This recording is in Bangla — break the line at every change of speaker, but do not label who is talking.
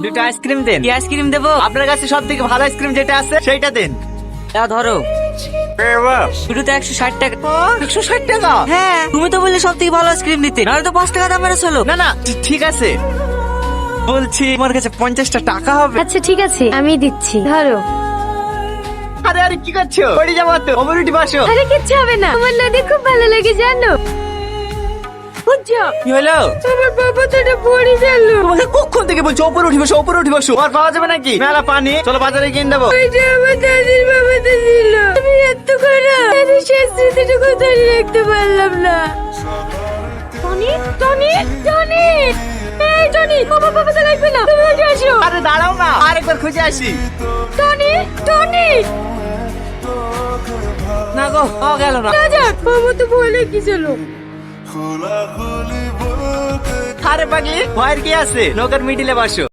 দুটো আইসক্রিম দেন।
কি আইসক্রিম দেবো?
আপনার কাছে সব থেকে ভালো আইসক্রিম যেটা আছে সেইটা দেন।
ধরো, শুরুতে 160 টাকা।
160 টাকা?
হ্যাঁ, তুমি তো বললে সব থেকে ভালো আইসক্রিম দিতে, নাহলে তো 5 টাকা দাম মেরে চলো।
না না ঠিক আছে, বলছি আমার কাছে 50টা টাকা হবে।
আচ্ছা ঠিক আছে, আমি দিচ্ছি, ধরো।
আরে আরে কি করছো? পড়ে যাবো তো, ওপরে উঠে বসো।
আরে কিচ্ছু হবে না, আমার নদী খুব ভালো লাগে জানো। বুঝছো?
কি হলো?
আমার বাবা তো এটা পড়ে গেল।
তোমাকে কখন থেকে বলছো ওপরে উঠে বসো, ওপরে উঠে বসো। আর পাওয়া যাবে নাকি মেলা পানি? চলো বাজারে কিনে দেবো।
ওইটা আমার দাদির বাবাতে ছিল, আমি এত খারাপ, আমি শেষ স্মৃতিটুকু ধরে রাখতে পারলাম না। টনি টনি টনি, এই টনি, বাবা বাবাতে লাগবে না, তুমি উঠে আসো।
আরে দাঁড়াও না, আরেকবার খুঁজে আসি।
টনি টনি,
না গো, পাওয়া গেল না।
না যাক, বাবা তো বলে কি চলো।
আরে পাগলি, ভয়ের কি আছে? নৌকার মিডিলে বসো।